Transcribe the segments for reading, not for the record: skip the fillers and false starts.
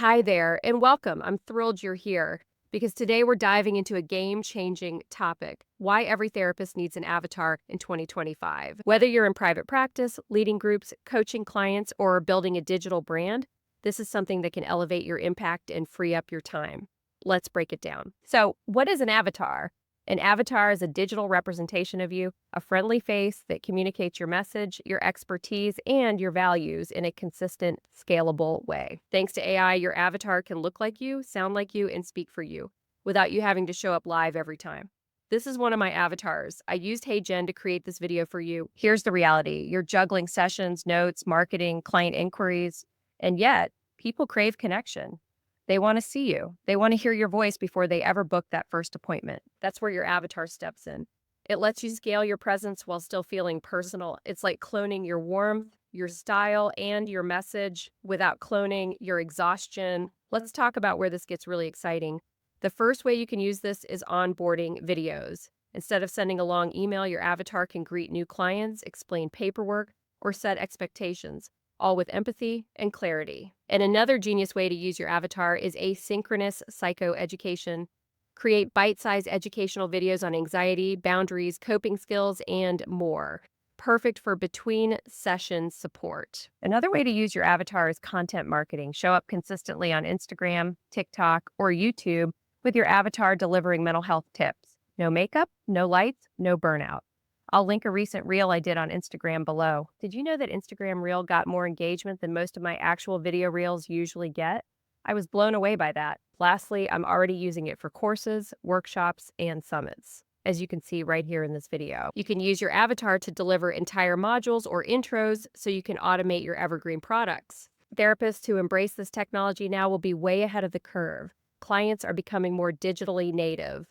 Hi there, and welcome. I'm thrilled you're here because today we're diving into a game changing topic: why every therapist needs an avatar in 2025. Whether you're in private practice, leading groups, coaching clients, or building a digital brand, this is something that can elevate your impact and free up your time. Let's break it down. So, what is an avatar? An avatar is a digital representation of you, a friendly face that communicates your message, your expertise, and your values in a consistent, scalable way. Thanks to AI, your avatar can look like you, sound like you, and speak for you without you having to show up live every time. This is one of my avatars. I used HeyGen to create this video for you. Here's the reality: you're juggling sessions, notes, marketing, client inquiries, and yet people crave connection. They want to see you. They want to hear your voice before they ever book that first appointment. That's where your avatar steps in. It lets you scale your presence while still feeling personal. It's like cloning your warmth, your style, and your message without cloning your exhaustion. Let's talk about where this gets really exciting. The first way you can use this is onboarding videos. Instead of sending a long email, your avatar can greet new clients, explain paperwork, or set expectations, all with empathy and clarity. And another genius way to use your avatar is asynchronous psychoeducation. Create bite-sized educational videos on anxiety, boundaries, coping skills, and more. Perfect for between session support. Another way to use your avatar is content marketing. Show up consistently on Instagram, TikTok, or YouTube with your avatar delivering mental health tips. No makeup, no lights, no burnout. I'll link a recent reel I did on Instagram below. Did you know that Instagram Reel got more engagement than most of my actual video reels usually get? I was blown away by that. Lastly, I'm already using it for courses, workshops, and summits, as you can see right here in this video. You can use your avatar to deliver entire modules or intros so you can automate your evergreen products. Therapists who embrace this technology now will be way ahead of the curve. Clients are becoming more digitally native.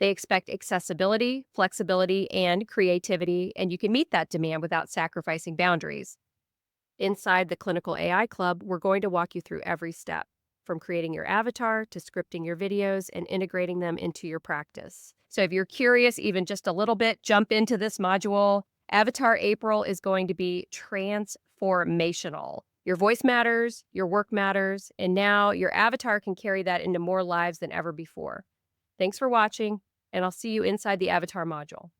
They expect accessibility, flexibility, and creativity, and you can meet that demand without sacrificing boundaries. Inside the Clinical AI Club, we're going to walk you through every step, from creating your avatar to scripting your videos and integrating them into your practice. So if you're curious even just a little bit, jump into this module. Avatar April is going to be transformational. Your voice matters, your work matters, and now your avatar can carry that into more lives than ever before. Thanks for watching, and I'll see you inside the avatar module.